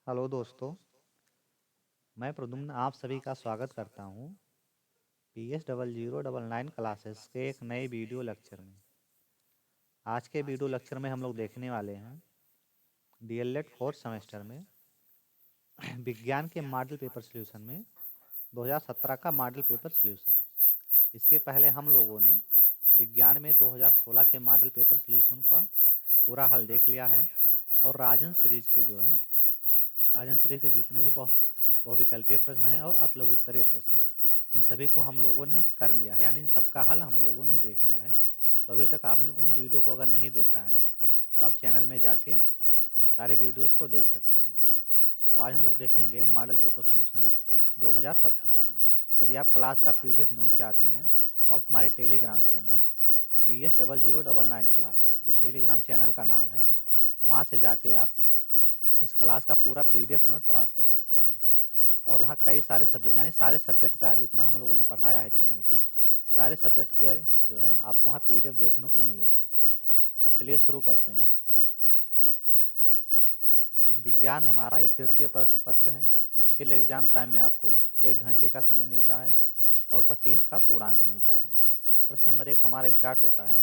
Hello दोस्तों, मैं प्रद्युम्न आप सभी का स्वागत करता हूँ PS0099 क्लासेस के एक नए वीडियो लेक्चर में। आज के वीडियो लेक्चर में हम लोग देखने वाले हैं DLED फोर्थ सेमेस्टर में विज्ञान के मॉडल पेपर सॉल्यूशन में 2017 का मॉडल पेपर सॉल्यूशन। इसके पहले हम लोगों ने विज्ञान में 2016 के मॉडल पेपर सॉल्यूशन का पूरा हल देख लिया है और राजन सीरीज के राजन सीरीज के जितने भी बहुविकल्पीय प्रश्न हैं और अतिलघुत्तरीय प्रश्न हैं, इन सभी को हम लोगों ने कर लिया है, यानी इन सबका हल हम लोगों ने देख लिया है। तो अभी तक आपने उन वीडियो को अगर नहीं देखा है तो आप चैनल में जाके सारे वीडियोस को देख सकते हैं। तो आज हम लोग देखेंगे मॉडल पेपर सॉल्यूशन 2017 का। यदि आप क्लास का PDF नोट चाहते हैं तो आप हमारे टेलीग्राम चैनल PS0099 क्लासेस, ये टेलीग्राम चैनल का नाम है, वहाँ से जाके आप इस क्लास का पूरा PDF नोट प्राप्त कर सकते हैं। और वहाँ कई सारे सब्जेक्ट, यानी सारे सब्जेक्ट का जितना हम लोगों ने पढ़ाया है चैनल पे, सारे सब्जेक्ट के जो है आपको वहाँ PDF देखने को मिलेंगे। तो चलिए शुरू करते हैं। जो विज्ञान हमारा ये तृतीय प्रश्न पत्र है, जिसके लिए एग्जाम टाइम में आपको 1 घंटे का समय मिलता है और 25 का पूर्णांक मिलता है। प्रश्न नंबर 1 हमारा स्टार्ट होता है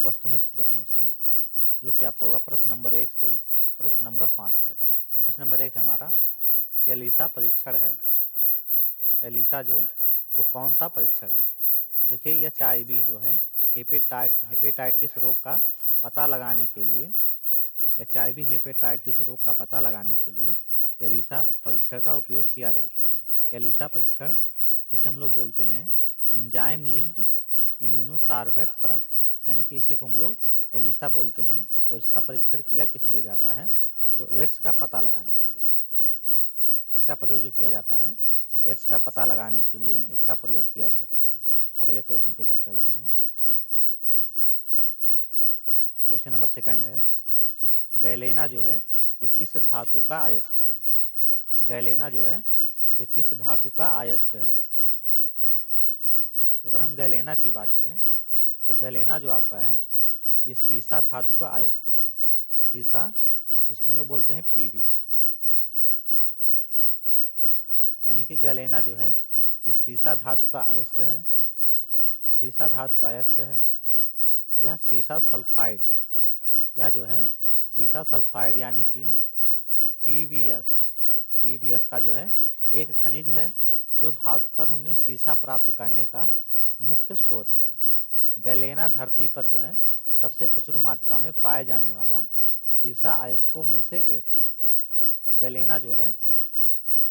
वस्तुनिष्ठ प्रश्नों से, जो कि आपका होगा प्रश्न नंबर 1 से प्रश्न नंबर 5 तक। प्रश्न नंबर 1 हमारा एलिसा परीक्षण है। एलिसा जो वो कौन सा परीक्षण है? तो देखिए HIV जो है हेपेटाइटिस रोग का पता लगाने के लिए, HIV हेपेटाइटिस रोग का पता लगाने के लिए एलिसा परीक्षण का उपयोग किया जाता है। एलिसा परीक्षण, इसे हम लोग बोलते हैं एंजाइम लिंक्ड इम्यूनोसार्वेट परख, यानी कि इसी को हम लोग एलिसा बोलते हैं। और इसका परीक्षण किया किस लिए जाता है? तो एड्स का पता लगाने के लिए इसका प्रयोग जो किया जाता है, एड्स का पता लगाने के लिए इसका प्रयोग किया जाता है। अगले क्वेश्चन की तरफ चलते हैं। क्वेश्चन नंबर 2 है गैलेना जो है ये किस धातु का अयस्क है? गैलेना जो है ये किस धातु का अयस्क है? तो अगर हम गैलेना की बात करें तो गैलेना जो आपका है ये सीसा धातु का अयस्क है। सीसा, जिसको हम लोग बोलते हैं PB, यानी कि गैलेना जो है ये सीसा धातु का अयस्क है। सीसा धातु का अयस्क है। यह सीसा सल्फाइड, यह जो है सीसा सल्फाइड यानी कि पीबीएस का जो है एक खनिज है जो धातु कर्म में सीसा प्राप्त करने का मुख्य स्रोत है। गैलेना धरती पर जो है सबसे प्रचुर मात्रा में पाए जाने वाला सीसा अयस्कों में से एक है। गैलेना जो है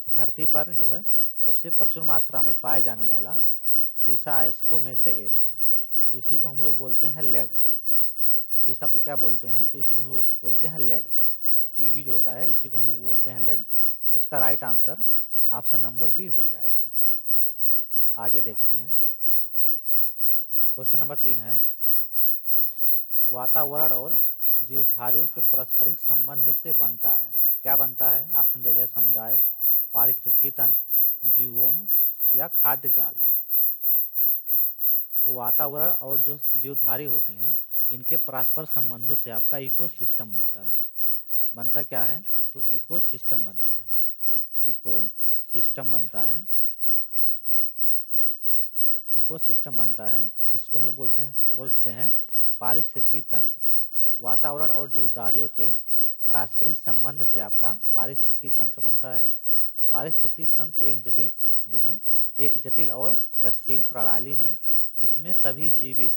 धरती पर जो है सबसे प्रचुर मात्रा में पाए जाने वाला सीसा अयस्कों में से एक है। तो इसी को हम लोग बोलते हैं लेड। सीसा को क्या बोलते हैं? तो इसी को हम लोग बोलते हैं लेड। PB जो होता है इसी को हम लोग बोलते हैं लेड। तो इसका right answer option number B हो जाएगा। आगे देखते हैं। क्वेश्चन नंबर 3 है वातावरण और जीवधारियों के पारस्परिक संबंध से बनता है। क्या बनता है? ऑप्शन दिया गया समुदाय, पारिस्थितिकी तंत्र, जीवोम या खाद्य जाल। तो वातावरण और जो जीवधारी होते हैं इनके परस्पर संबंधों से आपका इकोसिस्टम बनता है। बनता क्या है? तो इकोसिस्टम बनता है। इकोसिस्टम बनता है। इकोसिस्टम बनता है जिसको हम लोग बोलते हैं पारिस्थितिकी तंत्र। वातावरण और जीवधारियों के पारस्परिक संबंध से आपका पारिस्थितिकी तंत्र बनता है। पारिस्थितिकी तंत्र एक जटिल और गतिशील प्रणाली है जिसमें सभी जीवित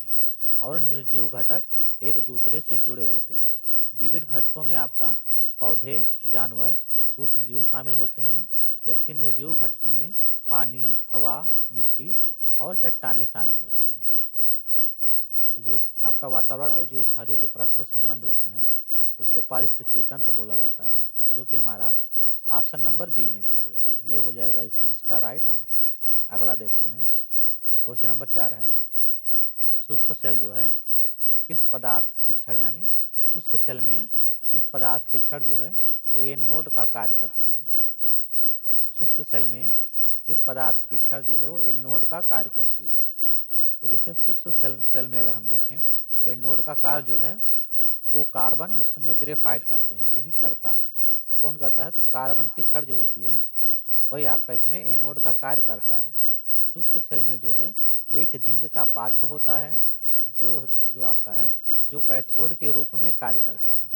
और निर्जीव घटक एक दूसरे से जुड़े होते हैं। जीवित घटकों में आपका पौधे, जानवर, सूक्ष्म जीव शामिल होते हैं, जबकि निर्जीव घटकों में पानी, हवा, मिट्टी और चट्टानें शामिल होती हैं। तो जो आपका वातावरण और जीवधारियों के परस्पर संबंध होते हैं उसको पारिस्थितिकी तंत्र बोला जाता है, जो कि हमारा ऑप्शन नंबर B में दिया गया है। ये हो जाएगा इस प्रश्न का राइट आंसर। अगला देखते हैं। क्वेश्चन नंबर 4 है शुष्क सेल जो है वो किस पदार्थ की छड़, यानी शुष्क सेल में किस पदार्थ की छड़ जो है वो एनोड का कार्य करती है। शुष्क सेल में किस पदार्थ की छड़ जो है वो एनोड का कार्य करती है। तो देखिए शुष्क सेल में अगर हम देखें एनोड का कार्य जो है वो कार्बन, जिसको हम लोग ग्रेफाइट कहते हैं, वही करता है। कौन करता है, तो कार्बन की छड़ जो होती है वही आपका इसमें एनोड का कार्य करता है। शुष्क सेल में जो है एक जिंक का पात्र होता है जो जो आपका है जो कैथोड के रूप में कार्य करता है।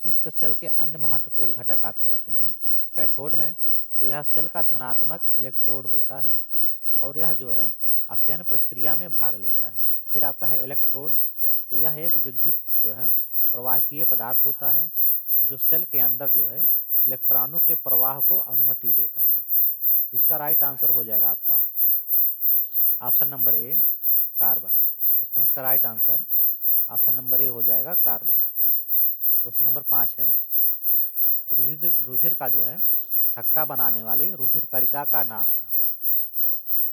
शुष्क सेल के अन्य महत्वपूर्ण घटक आपके होते हैं, कैथोड है तो यह सेल का धनात्मक इलेक्ट्रोड होता है और यह जो है अपचयन प्रक्रिया में भाग लेता है। फिर आपका है इलेक्ट्रोड, तो यह एक विद्युत जो है प्रवाहकीय पदार्थ होता है जो सेल के अंदर जो है इलेक्ट्रॉनों के प्रवाह को अनुमति देता है। तो इसका राइट आंसर हो जाएगा आपका ऑप्शन नंबर ए, कार्बन। इसका right answer option number A हो जाएगा कार्बन। क्वेश्चन नंबर 5 है, रुधिर रुधिर का जो है थक्का बनाने वाली रुधिर कणिका का नाम है।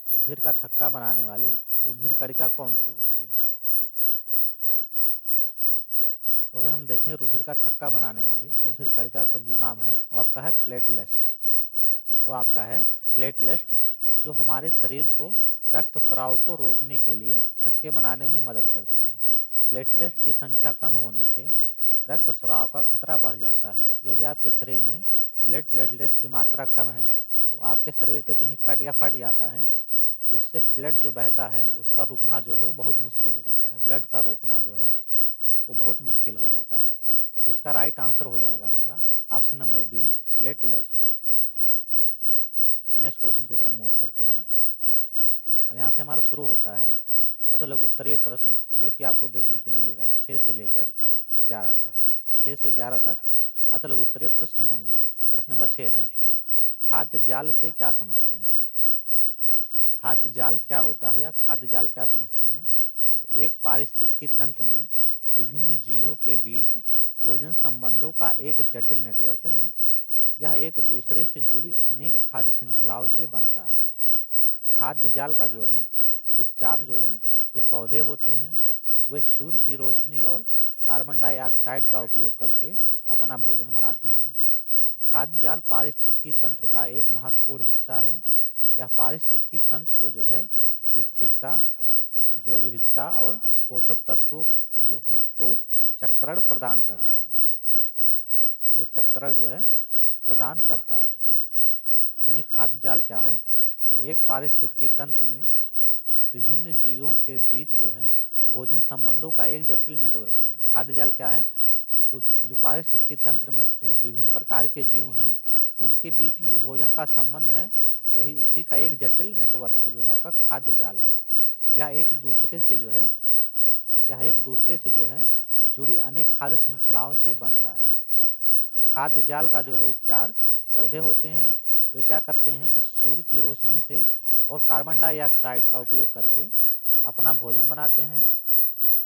रुधिर का थक्का बनाने वाली रुधिर कणिका कौन सी होती है? तो अगर हम देखें रुधिर का थक्का बनाने वाली रुधिर कणिका का जो नाम है वो आपका है प्लेटलेट। वो आपका है प्लेटलेट, जो हमारे शरीर को रक्त स्राव को रोकने के लिए थक्के बनाने में मदद करती है। प्लेटलेट की संख्या कम होने से रक्त स्राव का खतरा बढ़ जाता है। यदि आपके शरीर में ब्लड प्लेटलेट्स की मात्रा कम है तो आपके शरीर पे कहीं कट या फट जाता है तो उससे ब्लड जो बहता है उसका रुकना जो है वो बहुत मुश्किल हो जाता है। ब्लड का रोकना जो है वो बहुत मुश्किल हो जाता है। तो इसका राइट आंसर हो जाएगा हमारा option number B, platelets. Next question की तरफ मूव करते हैं। अब यहाँ से हमारा शुरू होता है अतः लघु उत्तरीय प्रश्न, जो कि आपको देखने को मिलेगा 6 से लेकर 11 तक। 6 से 11 तक अतः लघु उत्तरीय प्रश्न होंगे। प्रश्न नंबर 6 है, खाद्य जाल से क्या समझते हैं? खाद्य जाल क्या होता है या खाद्य जाल क्या समझते हैं? तो एक पारिस्थितिकी तंत्र में विभिन्न जीवों के बीच भोजन संबंधों का एक जटिल नेटवर्क है। यह एक दूसरे से जुड़ी अनेक खाद्य श्रृंखलाओं से बनता है। खाद्य जाल का जो है उपचार जो है ये पौधे होते हैं, वे सूर्य की रोशनी और कार्बन डाइऑक्साइड का उपयोग करके अपना भोजन बनाते हैं। खाद्य जाल पारिस्थितिकी तंत्र का एक महत्वपूर्ण हिस्सा है। यह पारिस्थितिकी तंत्र को जो है स्थिरता, जैव विविधता और पोषक तत्वों को चक्रण प्रदान करता है। को चक्रण जो है प्रदान करता है। यानी खाद्य जाल क्या है, तो एक पारिस्थितिकी तंत्र में विभिन्न जीवों के बीच जो है भोजन संबंधों का एक जटिल नेटवर्क है। खाद्य जाल क्या है, तो जो पारिस्थितिकी तंत्र में जो विभिन्न प्रकार के जीव हैं उनके बीच में जो भोजन का संबंध है वही उसी का एक जटिल नेटवर्क है जो है आपका खाद्य जाल है। यह एक दूसरे से जो है यह एक दूसरे से जो है जुड़ी अनेक खाद्य श्रृंखलाओं से बनता है। खाद्य जाल का जो है उपचार पौधे होते हैं, वे क्या करते हैं, तो सूर्य की रोशनी से और कार्बन डाइऑक्साइड का उपयोग करके अपना भोजन बनाते हैं।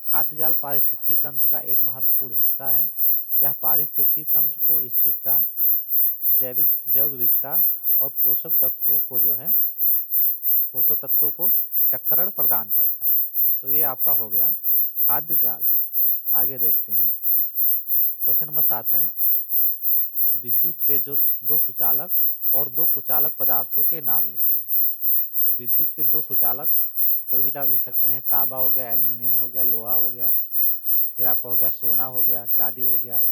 खाद्य जाल पारिस्थितिकी तंत्र का एक महत्वपूर्ण हिस्सा है। यह पारिस्थितिकी तंत्र को स्थिरता, जैव विविधता और पोषक तत्वों को चक्रण प्रदान करता है। तो ये आपका हो गया खाद्य जाल। आगे देखते हैं। क्वेश्चन नंबर 7 है, विद्युत के जो दो सुचालक और दो कुचालक पदार्थों के नाम लिखिए। तो विद्युत के दो सुचालक कोई भी आप लिख सकते हैं, तांबा हो गया, एल्युमिनियम हो गया, लोहा हो गया, फिर आपका हो गया सोना हो गया, चांदी हो गया।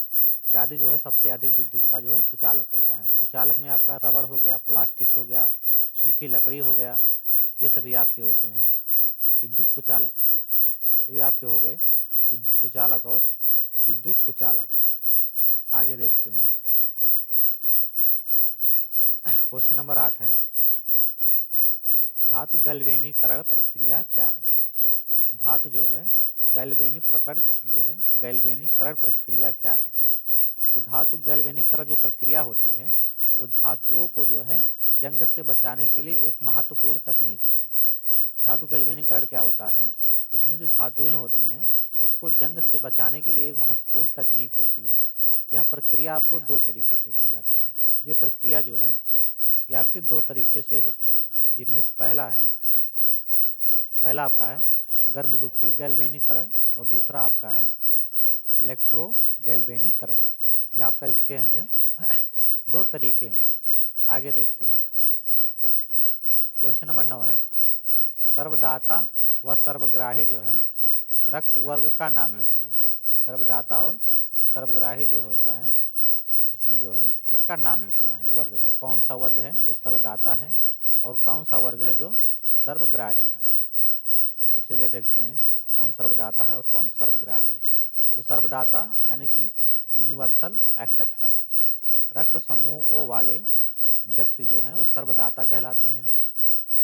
चांदी जो है सबसे अधिक विद्युत का जो है सुचालक होता है। कुचालक में आपका रबड़ हो गया, प्लास्टिक हो गया, सूखी लकड़ी हो गया, ये सभी आपके होते हैं विद्युत कुचालक में। तो ये आपके हो गए विद्युत सुचालक और विद्युत कुचालक। आगे देखते हैं। क्वेश्चन नंबर 8 है, धातु गैल्वेनीकरण प्रक्रिया क्या है? धातु जो है गैल्वेनीकरण प्रक्रिया क्या है? तो धातु गैल्वेनीकरण जो प्रक्रिया होती है वो धातुओं को जो है जंग से बचाने के लिए एक महत्वपूर्ण तकनीक है। धातु गैल्वेनीकरण क्या होता है, इसमें जो धातुएं होती हैं उसको जंग से बचाने के लिए एक महत्वपूर्ण तकनीक होती है। यह प्रक्रिया आपको दो तरीके से की जाती है। ये प्रक्रिया जो है ये आपकी दो तरीके से होती है, जिनमें से पहला आपका है गर्म डुबकी गैल्वेनीकरण और दूसरा आपका है इलेक्ट्रो गैल्वेनीकरण। ये आपका इसके हैं जो दो तरीके हैं। आगे देखते हैं। क्वेश्चन नंबर 9 है, सर्वदाता व सर्वग्राही जो है रक्त वर्ग का नाम लिखिए। सर्वदाता और सर्वग्राही जो होता है इसमें जो है इसका नाम लिखना है, वर्ग का कौन सा वर्ग है जो सर्वदाता है और कौन सा वर्ग है जो सर्वग्राही है। तो चलिए देखते हैं कौन सर्वदाता है और कौन सर्वग्राही है। तो सर्वदाता यानी कि यूनिवर्सल एक्सेप्टर, रक्त समूह ओ वाले व्यक्ति जो हैं वो सर्वदाता कहलाते हैं।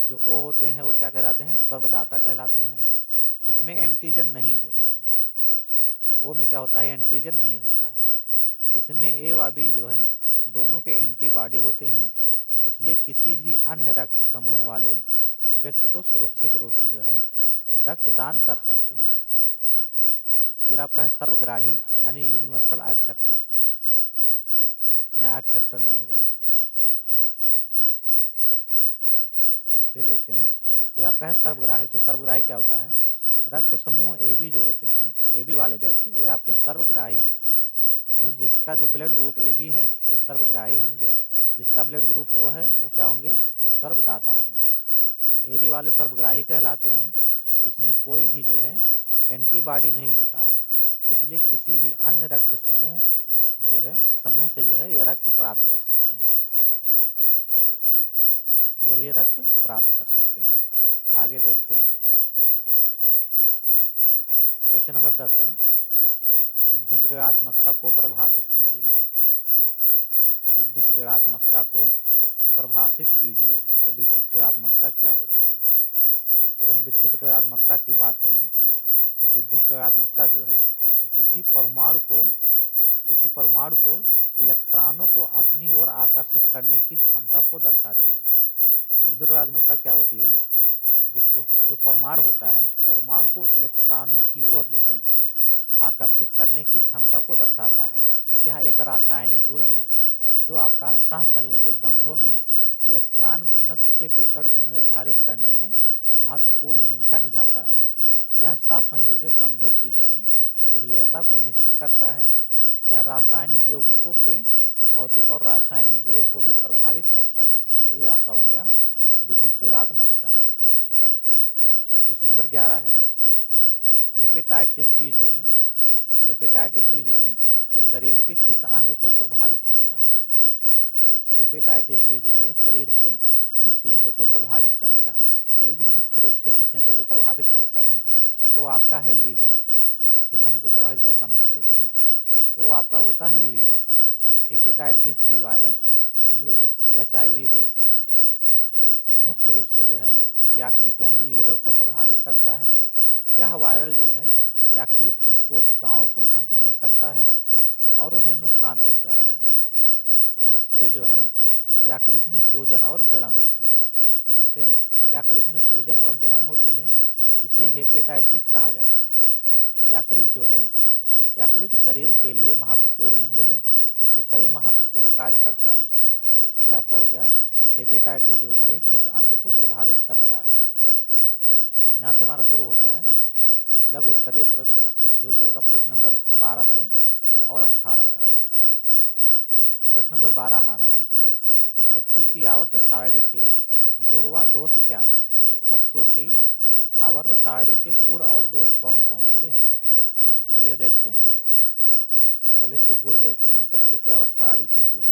जो ओ होते हैं वो क्या कहलाते हैं, सर्वदाता कहलाते हैं। इसमें एंटीजन नहीं होता है, ओ में क्या होता है, एंटीजन नहीं होता है। इसमें ए व बी जो है दोनों के एंटीबॉडी होते हैं, इसलिए किसी भी अन्य रक्त समूह वाले व्यक्ति को सुरक्षित रूप से जो है रक्तदान कर सकते हैं। फिर आपका है सर्वग्राही यानी यूनिवर्सल एक्सेप्टर, यहाँ एक्सेप्टर नहीं होगा। फिर देखते हैं, तो ये आपका है सर्वग्राही। तो सर्वग्राही क्या होता है, रक्त समूह ए बी जो होते हैं, ए बी वाले व्यक्ति वो आपके सर्वग्राही होते हैं। यानी जिसका जो ब्लड ग्रुप ए बी है वो सर्वग्राही होंगे, जिसका ब्लड ग्रुप ओ है वो क्या होंगे, तो वो सर्वदाता होंगे। तो ए बी वाले सर्वग्राही कहलाते हैं। इसमें कोई भी जो है एंटीबॉडी नहीं होता है, इसलिए किसी भी अन्य रक्त समूह जो है समूह से जो है ये रक्त प्राप्त कर सकते हैं, जो ये रक्त प्राप्त कर सकते हैं। आगे देखते हैं, क्वेश्चन नंबर 10 है, विद्युत ऋणात्मकता को परिभाषित कीजिए। विद्युत ऋणात्मकता को परिभाषित कीजिए, या विद्युत ऋणात्मकता क्या होती है। तो अगर हम विद्युत ऋणात्मकता की बात करें तो विद्युत ऋणात्मकता जो है वो किसी परमाणु को इलेक्ट्रॉनों को अपनी ओर आकर्षित करने की क्षमता को दर्शाती है। विद्युत ऋणात्मकता क्या होती है, जो परमाणु होता है, परमाणु को इलेक्ट्रॉनों की ओर जो है आकर्षित करने की क्षमता को दर्शाता है। यह एक रासायनिक गुण है जो आपका सहसंयोजक बंधों में इलेक्ट्रॉन घनत्व के वितरण को निर्धारित करने में महत्वपूर्ण भूमिका निभाता है। यह सहसंयोजक बंधों की जो है ध्रुवीयता को निश्चित करता है। यह रासायनिक यौगिकों के भौतिक और रासायनिक गुणों को भी प्रभावित करता है। तो ये आपका हो गया विद्युत ऋणात्मकता। क्वेश्चन नंबर 11 है, हेपेटाइटिस बी जो है, हेपेटाइटिस बी जो है ये शरीर के किस अंग को प्रभावित करता है। हेपेटाइटिस बी जो है ये शरीर के किस अंग को प्रभावित करता है। तो ये जो मुख्य रूप से जिस अंग को प्रभावित करता है वो आपका है लीवर। किस अंग को प्रभावित करता है मुख्य रूप से, तो वो आपका होता है लीवर। हेपेटाइटिस बी वायरस, जिसको हम लोग HIV बोलते हैं, मुख्य रूप से जो है यकृत यानी लीवर को प्रभावित करता है। यह वायरल जो है यकृत की कोशिकाओं को संक्रमित करता है और उन्हें नुकसान पहुंचाता है, जिससे जो है यकृत में सूजन और जलन होती है। जिससे यकृत में सूजन और जलन होती है, इसे हेपेटाइटिस कहा जाता है। यकृत जो है, यकृत शरीर के लिए महत्वपूर्ण अंग है जो कई महत्वपूर्ण कार्य करता है। तो ये आपका हो गया हेपेटाइटिस जो होता है ये किस अंग को प्रभावित करता है। यहाँ से हमारा शुरू होता है लघु उत्तरीय प्रश्न, जो कि होगा प्रश्न नंबर 12 से और 18 तक। प्रश्न नंबर 12 हमारा है, तत्वों की आवर्त सारणी के गुण व दोष क्या हैं। तत्वों की आवर्त सारणी के गुण और दोष कौन कौन से हैं। तो चलिए देखते हैं, पहले इसके गुण देखते हैं, तत्वों की आवर्त सारणी के गुण।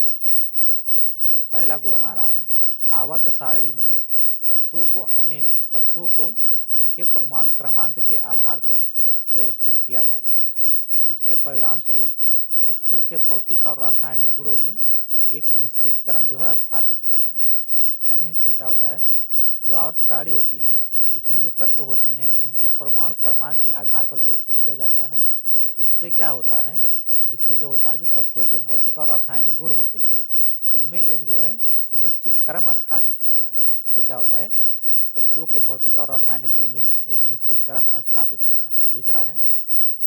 तो पहला गुण हमारा है, आवर्त सारणी में तत्वों को उनके परमाणु क्रमांक के आधार पर व्यवस्थित किया जाता है, जिसके परिणाम स्वरूप तत्वों के भौतिक और रासायनिक गुणों में एक निश्चित क्रम जो है स्थापित होता है। यानी इसमें क्या होता है, जो आवर्त सारणी होती है इसमें जो तत्व होते हैं उनके परमाणु क्रमांक के आधार पर व्यवस्थित किया जाता है। इससे क्या होता है, इससे जो होता है जो तत्वों के भौतिक और रासायनिक गुण होते हैं उनमें एक जो है निश्चित क्रम स्थापित होता है। इससे क्या होता है, तत्वों के भौतिक और रासायनिक गुण में एक निश्चित क्रम स्थापित होता है। दूसरा है,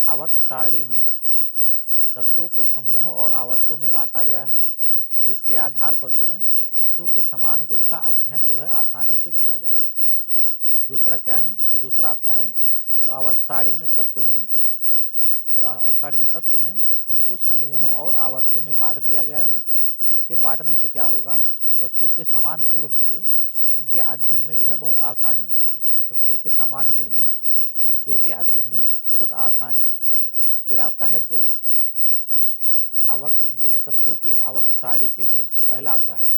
आवर्त सारणी में तत्वों को समूहों और आवर्तों में बांटा गया है, जिसके आधार पर जो है तत्वों के समान गुण का अध्ययन जो है आसानी से किया जा सकता है। दूसरा क्या है, तो दूसरा आपका है, जो आवर्त सारणी में तत्व हैं, जो आवर्त सारणी में तत्व हैं उनको समूहों और आवर्तों में बांट दिया गया है। इसके बांटने से क्या होगा, जो तत्वों के समान गुण होंगे उनके अध्ययन में जो है बहुत आसानी होती है। तत्वों के समान गुण में गुण के अध्ययन में बहुत आसानी होती है। फिर आपका है दोष, आवर्त जो है तत्वों की आवर्त सारणी के दोष। तो पहला आपका है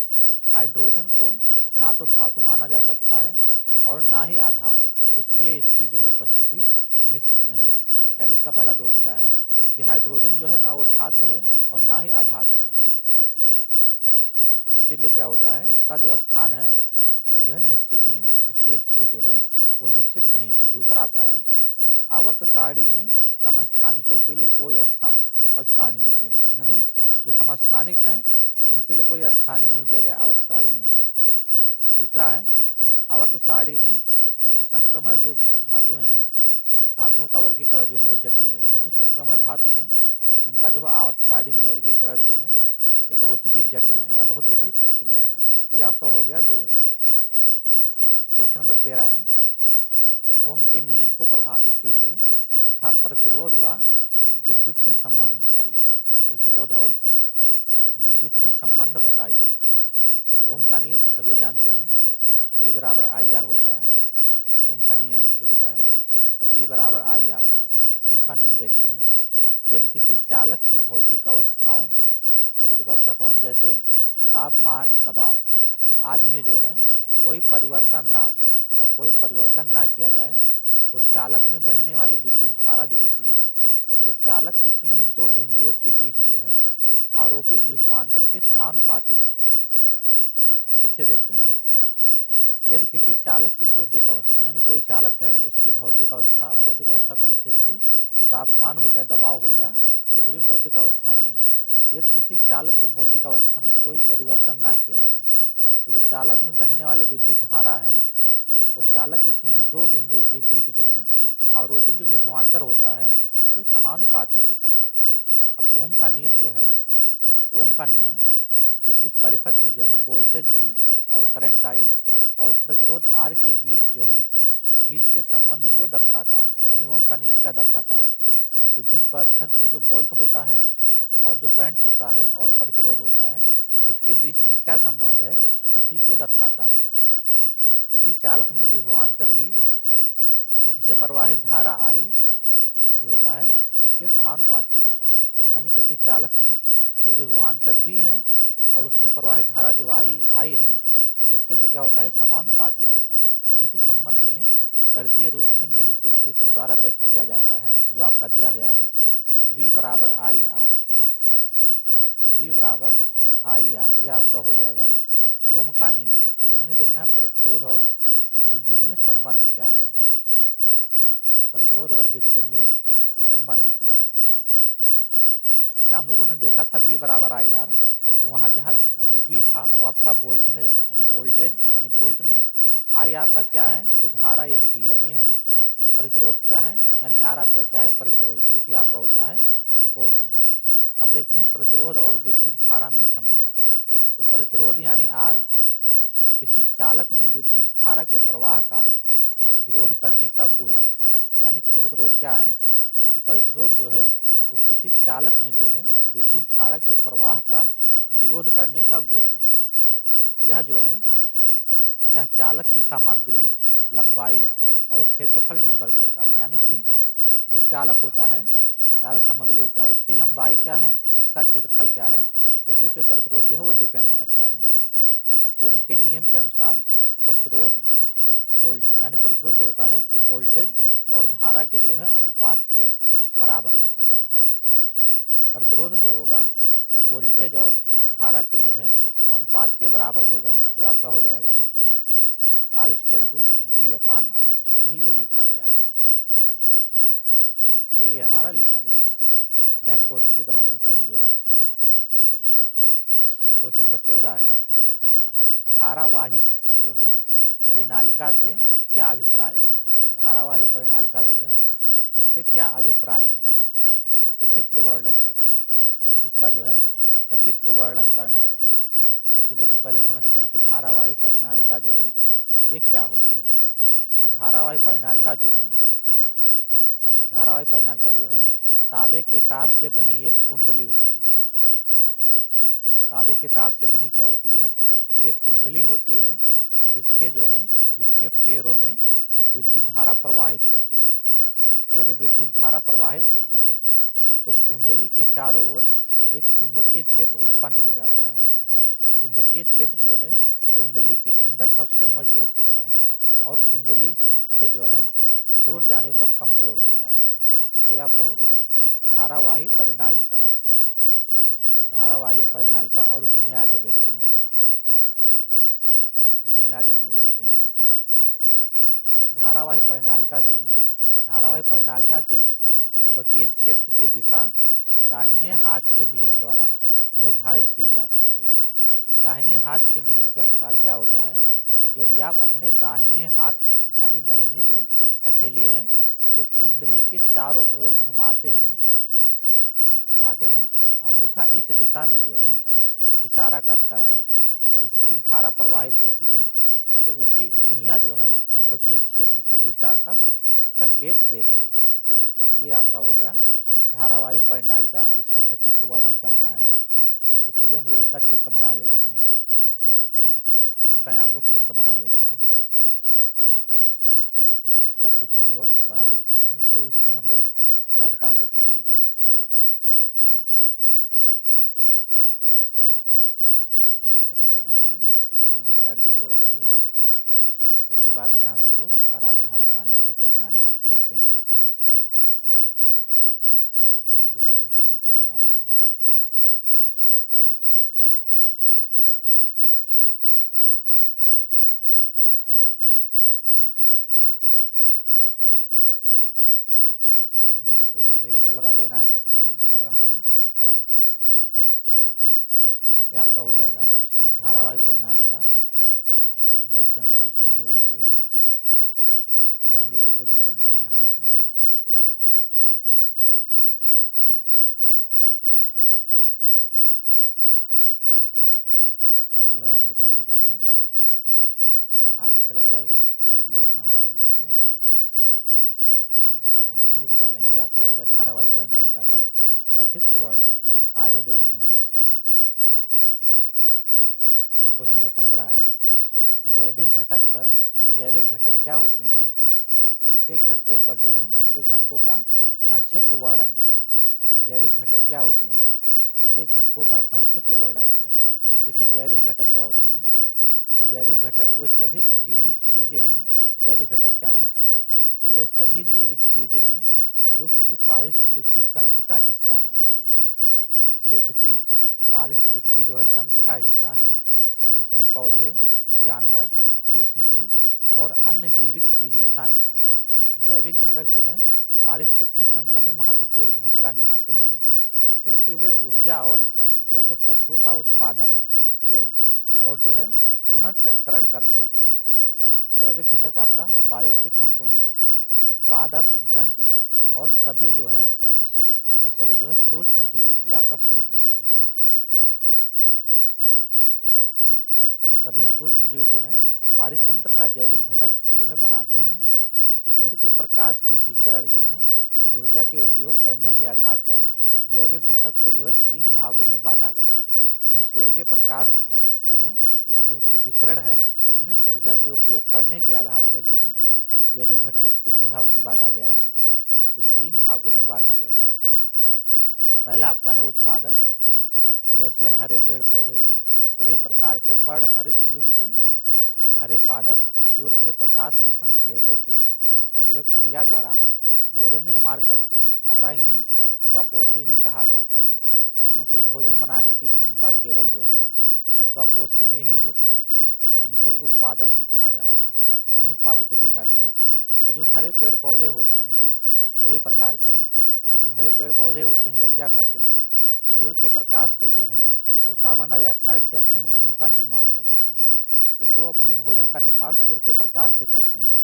हाइड्रोजन को ना तो धातु माना जा सकता है और ना ही आधातु, इसलिए इसकी जो है उपस्थिति निश्चित नहीं है। यानी इसका पहला दोष क्या है कि हाइड्रोजन जो है ना वो धातु है और ना ही अधातु है, इसीलिए क्या होता है इसका जो स्थान है वो जो है निश्चित नहीं है, इसकी स्थिति जो है वो निश्चित नहीं है। दूसरा आपका है आवर्त सारणी में समस्थानिकों के लिए कोई स्थान ही नहीं, यानी जो समस्थानिक हैं उनके लिए कोई स्थान ही नहीं दिया गया आवर्त सारणी में। तीसरा है आवर्त सारणी में जो संक्रमण जो धातुएं हैं, धातुओं का वर्गीकरण जो है वो जटिल है, यानी जो संक्रमण धातु हैं उनका जो है आवर्त सारणी में वर्गीकरण जो है ये बहुत ही जटिल है या बहुत जटिल प्रक्रिया है। तो ये आपका हो गया दोष। क्वेश्चन नंबर 13 है ओम के नियम को परिभाषित कीजिए तथा प्रतिरोध व विद्युत में संबंध बताइए। प्रतिरोध और विद्युत में संबंध बताइए। तो ओम का नियम तो सभी जानते हैं, V बराबर आई आर होता है। ओम का नियम जो होता है वो V बराबर आई आर होता है। तो ओम का नियम देखते हैं, यदि किसी चालक की भौतिक अवस्थाओं में, भौतिक अवस्था कौन, जैसे तापमान, दबाव आदि में जो है कोई परिवर्तन ना हो या कोई परिवर्तन ना किया जाए, तो चालक में बहने वाली विद्युत धारा जो होती है वो चालक के किन्हीं दो बिंदुओं के बीच जो है आरोपित विभवांतर के समानुपाती होती है। फिर से देखते हैं, यदि किसी चालक की भौतिक अवस्था, यानी कोई चालक है उसकी भौतिक अवस्था, भौतिक अवस्था कौन सी है उसकी, तो तापमान हो गया, दबाव हो गया, ये सभी भौतिक अवस्थाएं हैं। तो यदि किसी चालक की भौतिक अवस्था में कोई परिवर्तन ना किया जाए, तो जो चालक में बहने वाली विद्युत धारा है वो चालक के किन्हीं दो बिंदुओं के बीच जो है आरोपित जो विभवांतर होता है उसके समानुपाती होता है। अब ओम का नियम जो है, ओम का नियम विद्युत परिपथ में जो है वोल्टेज V और करंट I और प्रतिरोध R के बीच जो है बीच के संबंध को दर्शाता है। यानी ओम का नियम क्या दर्शाता है, तो विद्युत परिपथ में जो वोल्ट होता है और जो करंट होता है और प्रतिरोध होता है इसके बीच में क्या संबंध है इसी को दर्शाता है। किसी चालक में विभवांतर V उससे प्रवाहित धारा I जो होता है इसके समानुपाती होता है। यानी किसी चालक में जो विभवांतर V है और उसमें प्रवाहित धारा जो I है इसके जो क्या होता है समानुपाती होता है। तो इस संबंध में गणितीय रूप में निम्नलिखित सूत्र द्वारा व्यक्त किया जाता है, जो आपका दिया गया है V बराबर आई आर। V बराबर आई आर, ये आपका हो जाएगा ओम का नियम। अब इसमें देखना है प्रतिरोध और विद्युत में संबंध क्या है, प्रतिरोध और विद्युत में संबंध क्या है। जहाँ हम लोगों ने देखा था V बराबर आई आर, तो वहाँ जहाँ जो B था वो आपका वोल्ट है, यानी वोल्टेज, यानी वोल्ट में। I आपका क्या है, तो धारा एम्पियर में है। प्रतिरोध क्या है, यानी R आपका क्या है, प्रतिरोध, जो कि आपका होता है ओम में। अब देखते हैं प्रतिरोध और विद्युत धारा में संबंध। तो प्रतिरोध यानी R किसी चालक में विद्युत धारा के प्रवाह का विरोध करने का गुण है। यानी कि प्रतिरोध क्या है, तो प्रतिरोध जो है वो किसी चालक में जो है विद्युत धारा के प्रवाह का विरोध करने का गुण है। यह जो है यह चालक की सामग्री, लंबाई और क्षेत्रफल निर्भर करता है। यानी कि जो चालक होता है, चालक सामग्री होता है, उसकी लंबाई क्या है, उसका क्षेत्रफल क्या है, उसी पे प्रतिरोध जो है वो डिपेंड करता है। ओम के नियम के अनुसार प्रतिरोध वोल्ट, यानी प्रतिरोध जो होता है वो वोल्टेज और धारा के जो है अनुपात के बराबर होता है। प्रतिरोध जो होगा वो वोल्टेज और धारा के जो है अनुपात के बराबर होगा। तो आपका हो जाएगा R=V/I। यही ये लिखा गया है, यही ये हमारा लिखा गया है। नेक्स्ट क्वेश्चन की तरफ मूव करेंगे। अब क्वेश्चन नंबर 14 है धारावाही जो है परिनालिका से क्या अभिप्राय है। धारावाही परिनालिका जो है इससे क्या अभिप्राय है, सचित्र वर्णन करें। इसका जो है सचित्र वर्णन करना है। तो चलिए हम लोग पहले समझते हैं कि धारावाही परिनालिका जो है ये क्या होती है। तो धारावाही परिनालिका जो है, धारावाही परिनालिका जो है तांबे के तार से बनी एक कुंडली होती है। तांबे के तार से बनी क्या होती है, एक कुंडली होती है, जिसके जो है जिसके फेरों में विद्युत धारा प्रवाहित होती है। जब विद्युत धारा प्रवाहित होती है तो कुंडली के चारों ओर एक चुंबकीय क्षेत्र उत्पन्न हो जाता है। चुंबकीय क्षेत्र जो है कुंडली के अंदर सबसे मजबूत होता है और कुंडली से जो है दूर जाने पर कमजोर हो जाता है। तो ये आपका हो गया धारावाही परिनालिका। धारावाही परिनालिका। और इसी में आगे देखते हैं, इसी में आगे हम लोग देखते हैं धारावाही परिनालिका जो है, धारावाही परिनालिका के चुंबकीय क्षेत्र की दिशा दाहिने हाथ के नियम द्वारा निर्धारित की जा सकती है। दाहिने हाथ के नियम के अनुसार क्या होता है, यदि आप अपने दाहिने हाथ यानी दाहिने जो हथेली है को कुंडली के चारों ओर घुमाते हैं तो अंगूठा इस दिशा में जो है इशारा करता है जिससे धारा प्रवाहित होती है, तो उसकी उंगलियां जो है चुंबकीय क्षेत्र की दिशा का संकेत देती हैं। तो ये आपका हो गया धारावाही परिनालिका। अब इसका सचित्र वर्णन करना है, तो चलिए हम लोग इसका चित्र बना लेते हैं। इसका यहाँ हम लोग चित्र बना लेते हैं, इसका चित्र हम लोग बना लेते हैं। इसको इसमें हम लोग लटका लेते हैं। इसको कुछ इस तरह से बना लो, दोनों साइड में गोल कर लो। उसके बाद में यहाँ से हम लोग धारा यहाँ बना लेंगे परिनालिका। कलर चेंज करते हैं इसका, इसको कुछ इस तरह से बना लेना है ऐसे। यहाँ हमको ऐसे एरो लगा देना है सब पे इस तरह से। ये आपका हो जाएगा धारावाही परिनालिका। इधर से हम लोग इसको जोड़ेंगे, इधर हम लोग इसको जोड़ेंगे यहाँ से। यहाँ लगाएंगे प्रतिरोध, आगे चला जाएगा और ये यहाँ हम लोग इसको इस तरह से ये बना लेंगे। आपका हो गया धारावाही परिनालिका का सचित्र वर्णन। आगे देखते हैं, क्वेश्चन नंबर 15 है जैविक घटक पर, यानी जैविक घटक क्या होते हैं, इनके घटकों पर जो है इनके घटकों का संक्षिप्त वर्णन करें। जैविक घटक क्या होते हैं, इनके घटकों का संक्षिप्त वर्णन करें। तो देखिए जैविक घटक क्या होते हैं, तो जैविक घटक वे सभी जीवित चीजें हैं। जैविक घटक क्या है, तो वे सभी जीवित चीजें हैं जो किसी पारिस्थितिकी तंत्र का हिस्सा है, जो किसी पारिस्थितिकी जो है तंत्र का हिस्सा है। इसमें पौधे, जानवर, सूक्ष्म जीव और अन्य जीवित चीजें शामिल हैं। जैविक घटक जो है पारिस्थितिकी तंत्र में महत्वपूर्ण भूमिका निभाते हैं क्योंकि वे ऊर्जा और पोषक तत्वों का उत्पादन, उपभोग और जो है पुनर्चक्रण करते हैं। जैविक घटक आपका बायोटिक कंपोनेंट्स, तो पादप, जंतु और सभी जो है सूक्ष्म जीव, ये आपका सूक्ष्म जीव है। सभी सूक्ष्म जीव जो है पारितंत्र का जैविक घटक जो है बनाते हैं। सूर्य के प्रकाश की विकिरण जो है ऊर्जा के उपयोग करने के आधार पर जैविक घटक को जो है 3 भागों में बांटा गया है। यानी सूर्य के प्रकाश जो है जो कि विकिरण है उसमें ऊर्जा के उपयोग करने के आधार पर जो है जैविक घटकों को कितने भागों में बांटा गया है, तो 3 भागों में बांटा गया है। पहला आपका है उत्पादक, तो जैसे हरे पेड़ पौधे सभी प्रकार के पर्णहरित युक्त हरे पादप सूर्य के प्रकाश में संश्लेषण की जो है क्रिया द्वारा भोजन निर्माण करते हैं, अतः इन्हें स्वपोषी भी कहा जाता है क्योंकि भोजन बनाने की क्षमता केवल जो है स्वपोषी में ही होती है। इनको उत्पादक भी कहा जाता है। यानी उत्पादक किसे कहते हैं, तो जो हरे पेड़ पौधे होते हैं सभी प्रकार के जो हरे पेड़ पौधे होते हैं या क्या करते हैं, सूर्य के प्रकाश से जो है और कार्बन डाइऑक्साइड से अपने भोजन का निर्माण करते हैं। तो जो अपने भोजन का निर्माण सूर्य के प्रकाश से करते हैं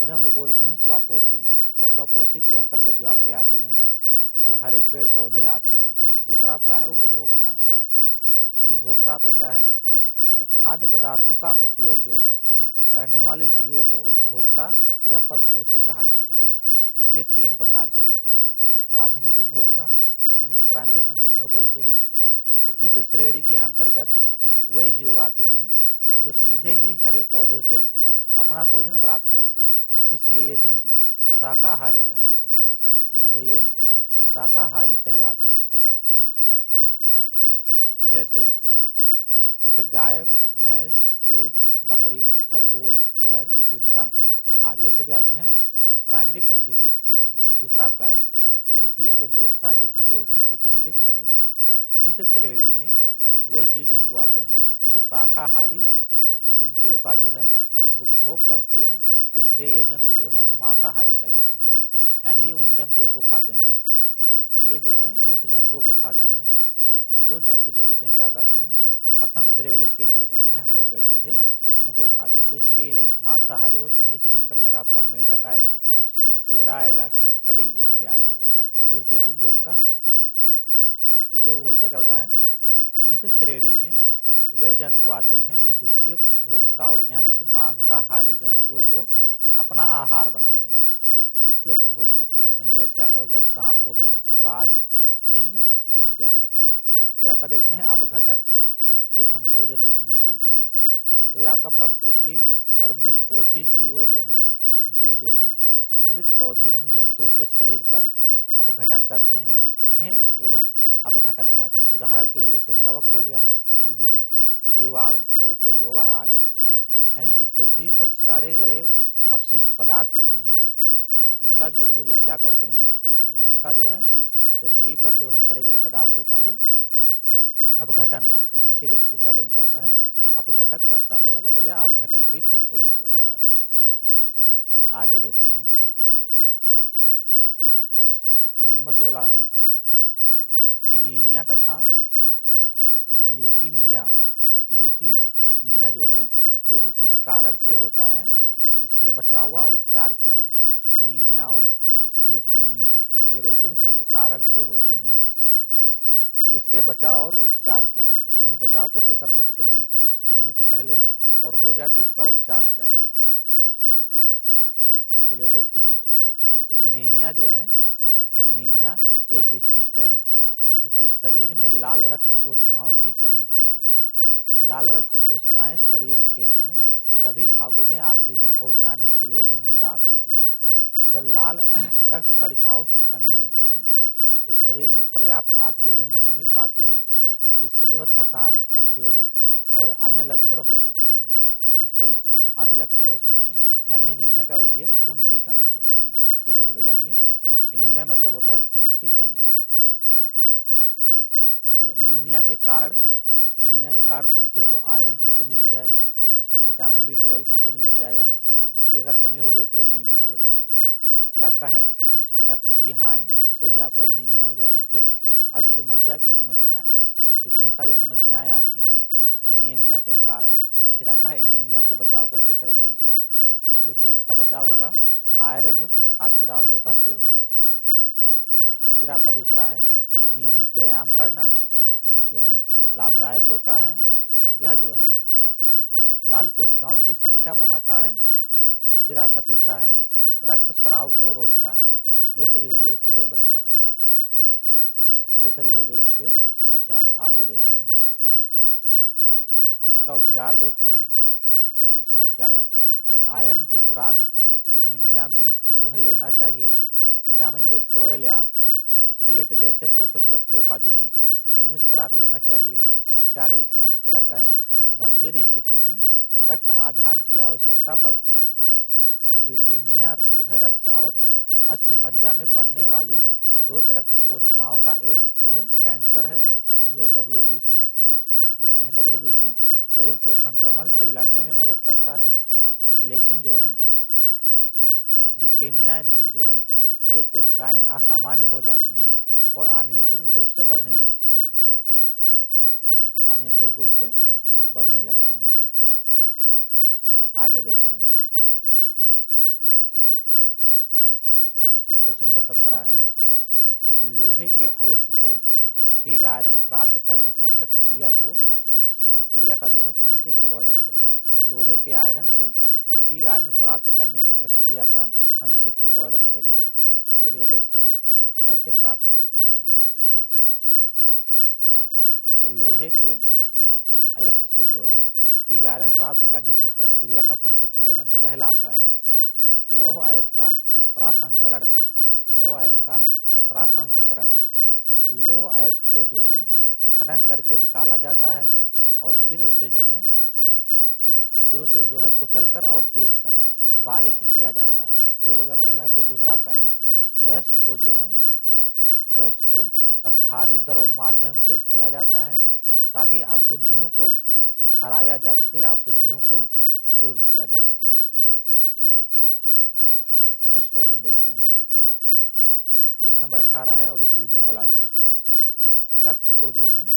उन्हें हम लोग बोलते हैं स्वपोषी। और स्वपोषी के अंतर्गत जो आपके आते हैं वो हरे पेड़ पौधे आते हैं। दूसरा आपका है उपभोक्ता। तो उपभोक्ता आपका क्या है, तो खाद्य पदार्थों का उपयोग जो है करने वाले जीवों को उपभोक्ता या परपोषी कहा जाता है। ये 3 प्रकार के होते हैं। प्राथमिक उपभोक्ता जिसको हम लोग प्राइमरी कंज्यूमर बोलते हैं, तो इस श्रेणी के अंतर्गत वे जीव आते हैं जो सीधे ही हरे पौधे से अपना भोजन प्राप्त करते हैं, इसलिए ये जंतु शाकाहारी कहलाते हैं। इसलिए ये शाकाहारी कहलाते हैं। जैसे जैसे गाय, भैंस, ऊंट, बकरी, खरगोश, हिरण, टिड्डा आदि, ये सभी आपके हैं प्राइमरी कंज्यूमर। दूसरा आपका है द्वितीयक उपभोक्ता, जिसको हम बोलते हैं सेकेंडरी कंज्यूमर। तो इस श्रेणी में वे जीव जंतु आते हैं जो शाकाहारी जंतुओं का जो है उपभोग करते हैं, इसलिए ये जंतु जो है वो मांसाहारी कहलाते हैं। यानी ये उन जंतुओं को खाते हैं, ये जो है उस जंतुओं को खाते हैं जो जंतु जो होते हैं क्या करते हैं, प्रथम श्रेणी के जो होते हैं हरे पेड़ पौधे उनको खाते हैं, तो इसलिए ये मांसाहारी होते हैं। इसके अंतर्गत आपका मेढक आएगा, टोड़ा आएगा, छिपकली इत्यादि आएगा। अब तृतीय उपभोक्ता क्या होता है, तो इस श्रेणी में वे जंतु आते हैं जो द्वितीयक उपभोक्ताओं यानी कि मांसाहारी जंतुओं को अपना आहार बनाते हैं, तृतीयक उपभोक्ता कहलाते हैं। जैसे आप हो गया सांप हो गया, बाज, सिंह इत्यादि। फिर आपका देखते हैं अपघटक, डिकम्पोजर जिसको हम लोग बोलते हैं। तो ये आपका परपोषी और मृतपोषी जीव जो है मृत पौधे एवं जंतुओं के शरीर पर अपघटन करते हैं, इन्हें जो है अपघटक कहते हैं। उदाहरण के लिए जैसे कवक हो गया, फफूंदी, जीवाणु, प्रोटोजोआ आदि। यानी जो पृथ्वी पर सड़े गले अपशिष्ट पदार्थ होते हैं, इनका जो ये लोग क्या करते हैं, तो इनका जो है पृथ्वी पर जो है सड़े गले पदार्थों का ये अपघटन करते हैं, इसीलिए इनको क्या बोला जाता है, अपघटक कर्ता बोला जाता है या अपघटक डिकम्पोजर बोला जाता है। आगे देखते हैं, क्वेश्चन नंबर 16 है एनीमिया तथा ल्यूकीमिया। ल्यूकीमिया जो है रोग किस कारण से होता है, इसके बचाव व उपचार क्या है। एनीमिया और ल्यूकीमिया ये रोग जो है किस कारण से होते हैं, इसके बचाव और उपचार क्या है, यानी बचाव कैसे कर सकते हैं होने के पहले, और हो जाए तो इसका उपचार क्या है। तो चलिए देखते हैं। तो एनीमिया जो है, एनीमिया एक स्थिति है जिससे शरीर में लाल रक्त कोशिकाओं की कमी होती है। लाल रक्त कोशिकाएं शरीर के जो है सभी भागों में ऑक्सीजन पहुंचाने के लिए जिम्मेदार होती हैं। जब लाल रक्त कणिकाओं की कमी होती है तो शरीर में पर्याप्त ऑक्सीजन नहीं मिल पाती है, जिससे जो है थकान, कमजोरी और अन्य लक्षण हो सकते हैं। इसके अन्य लक्षण हो सकते हैं, यानी एनीमिया क्या होती है, खून की कमी होती है। सीधे सीधे जानिए, एनीमिया मतलब होता है खून की कमी। अब एनीमिया के कारण, तो एनीमिया के कारण कौन से है, तो आयरन की कमी हो जाएगा, विटामिन B12 की कमी हो जाएगा, इसकी अगर कमी हो गई तो एनीमिया हो जाएगा। फिर आपका है रक्त की हानि, इससे भी आपका एनीमिया हो जाएगा। फिर अस्थिमज्जा की समस्याएं, इतनी सारी समस्याएं आपकी हैं एनीमिया के कारण। फिर आपका है एनीमिया से बचाव कैसे करेंगे, तो देखिए इसका बचाव होगा आयरन युक्त खाद्य पदार्थों का सेवन करके। फिर आपका दूसरा है नियमित व्यायाम करना जो है लाभदायक होता है, यह जो है लाल कोशिकाओं की संख्या बढ़ाता है। फिर आपका तीसरा है रक्त स्राव को रोकता है। ये सभी हो गए इसके बचाव, ये सभी हो गए इसके बचाव। आगे देखते हैं, अब इसका उपचार देखते हैं। उसका उपचार है तो आयरन की खुराक एनीमिया में जो है लेना चाहिए। विटामिन B12 या प्लेट जैसे पोषक तत्वों का जो है नियमित खुराक लेना चाहिए, उपचार है इसका। फिर आपका है गंभीर स्थिति में रक्त आधान की आवश्यकता पड़ती है। ल्यूकेमिया जो है रक्त और अस्थि मज्जा में बढ़ने वाली श्वेत रक्त कोशिकाओं का एक जो है कैंसर है, जिसको हम लोग WBC बोलते हैं। WBC शरीर को संक्रमण से लड़ने में मदद करता है, लेकिन जो है ल्यूकेमिया में जो है ये कोशिकाएं असामान्य हो जाती हैं और अनियंत्रित रूप से बढ़ने लगती हैं, अनियंत्रित रूप से बढ़ने लगती हैं। आगे देखते हैं, क्वेश्चन नंबर 17 है लोहे के अयस्क से पिग आयरन प्राप्त करने की प्रक्रिया का जो है संक्षिप्त वर्णन करें। लोहे के आयरन से पिग आयरन प्राप्त करने की प्रक्रिया का संक्षिप्त वर्णन करिए। तो चलिए देखते हैं कैसे प्राप्त करते हैं हम लोग। तो लोहे के अयस्क से जो है पिग आयरन प्राप्त करने की प्रक्रिया का संक्षिप्त वर्णन, तो पहला आपका है लौह अयस्क का प्रसंस्करण। लौह अयस्क का प्रसंस्करण, तो लौह अयस्क को जो है खनन करके निकाला जाता है और फिर उसे जो है कुचल कर और पीस कर बारीक किया जाता है। ये हो गया पहला। फिर दूसरा आपका है अयस्क को तब भारी द्रव माध्यम से धोया जाता है ताकि अशुद्धियों को हराया जा सके या अशुद्धियों को दूर किया जा सके। नेक्स्ट क्वेश्चन देखते हैं। क्वेश्चन नंबर 18 है और इस वीडियो का लास्ट क्वेश्चन। रक्त को जो है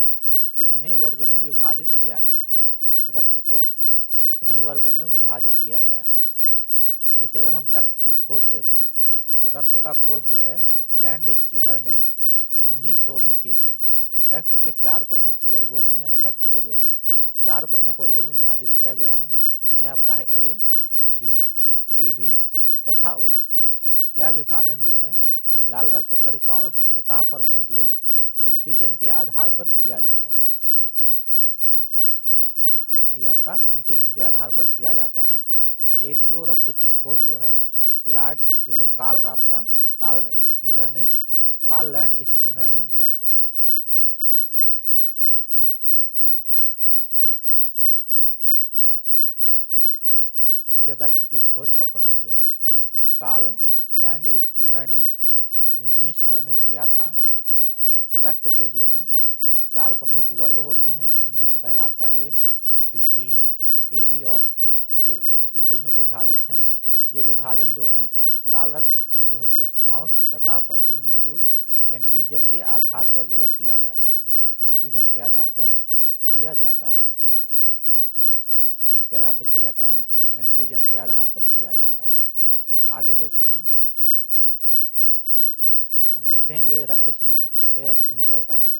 कितने वर्ग में विभाजित किया गया है? रक्त को कितने वर्गों में विभाजित किया गया है? तो देखिए, अगर हम रक्त की खोज देखें तो रक्त का खोज जो है लैंड स्टीनर ने 1900 में की थी। रक्त के 4 प्रमुख वर्गों में, यानी रक्त को जो है 4 प्रमुख वर्गों में विभाजित किया गया है, जिनमें आपका है ए, बी, ए बी तथा ओ। यह विभाजन जो है लाल रक्त कणिकाओं की सतह पर मौजूद एंटीजन के आधार पर किया जाता है। ये आपका एंटीजन के आधार पर किया जाता है। एबीओ रक्त की खोज जो है कार्ल लैंड स्टीनर ने किया था। देखिए, रक्त की खोज सर्वप्रथम जो है कार्ल लैंड स्टीनर ने 1900 में किया था। रक्त के जो है 4 प्रमुख वर्ग होते हैं, जिनमें से पहला आपका ए, फिर बी, ए बी और वो इसी में विभाजित हैं। ये विभाजन जो है लाल रक्त जो है कोशिकाओं की सतह पर जो है मौजूद एंटीजन के आधार पर जो है किया जाता है। एंटीजन के आधार पर किया जाता है। इसके आधार पर किया जाता है, तो एंटीजन के आधार पर किया जाता है। आगे देखते हैं। अब देखते हैं ए रक्त समूह। तो ए रक्त समूह क्या होता है?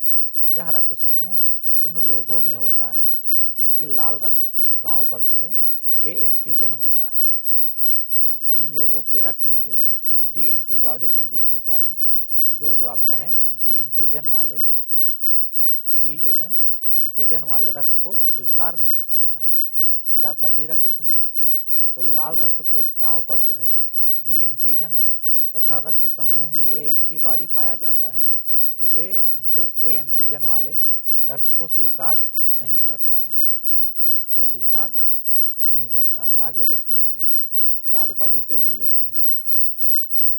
यह रक्त समूह उन लोगों में होता है जिनकी लाल रक्त कोशिकाओं पर जो है ए एंटीजन होता है। इन लोगों के रक्त में जो है बी एंटीबॉडी मौजूद होता है, जो आपका है बी एंटीजन वाले रक्त को स्वीकार नहीं करता है। फिर आपका बी रक्त समूह, तो लाल रक्त कोशिकाओं पर जो है बी एंटीजन तथा रक्त समूह में ए एंटीबॉडी पाया जाता है, जो ए एंटीजन वाले रक्त को स्वीकार नहीं करता है। आगे देखते हैं। इसी में चारों का डिटेल ले लेते हैं।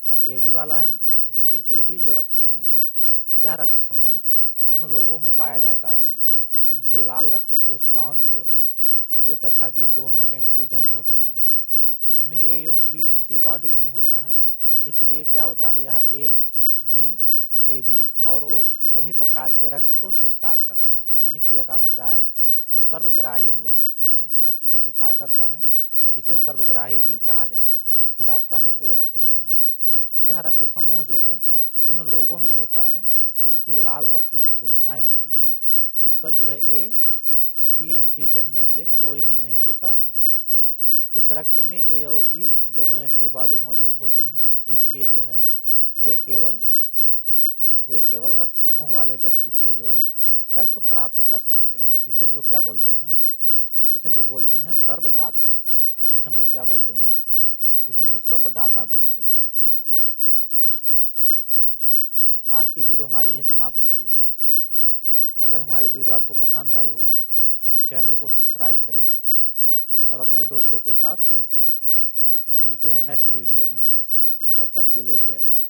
अब ए बी वाला है, तो देखिए ए बी जो रक्त समूह है, यह रक्त समूह उन लोगों में पाया जाता है जिनकी लाल रक्त कोशिकाओं में जो है ए तथा बी दोनों एंटीजन होते हैं। इसमें ए एवं बी एंटीबॉडी नहीं होता है, इसलिए क्या होता है, यह ए बी और ओ सभी प्रकार के रक्त को स्वीकार करता है। यानी कि यह क्या है, तो सर्वग्राही हम लोग कह सकते हैं, रक्त को स्वीकार करता है। इसे सर्वग्राही भी कहा जाता है। फिर आपका है ओ रक्त समूह। तो यह रक्त समूह जो है उन लोगों में होता है जिनकी लाल रक्त जो कोशिकाएं होती हैं, इस पर जो है ए बी एंटीजन में से कोई भी नहीं होता है। इस रक्त में ए और बी दोनों एंटीबॉडी मौजूद होते हैं, इसलिए जो है वे केवल रक्त समूह वाले व्यक्ति से जो है रक्त प्राप्त कर सकते हैं। इसे हम लोग क्या बोलते हैं? इसे हम लोग बोलते हैं सर्वदाता। इसे हम लोग क्या बोलते हैं? तो इसे हम लोग सर्वदाता बोलते हैं। आज की वीडियो हमारी यहीं समाप्त होती है। अगर हमारी वीडियो आपको पसंद आई हो तो चैनल को सब्सक्राइब करें और अपने दोस्तों के साथ शेयर करें। मिलते हैं नेक्स्ट वीडियो में, तब तक के लिए जय हिंद।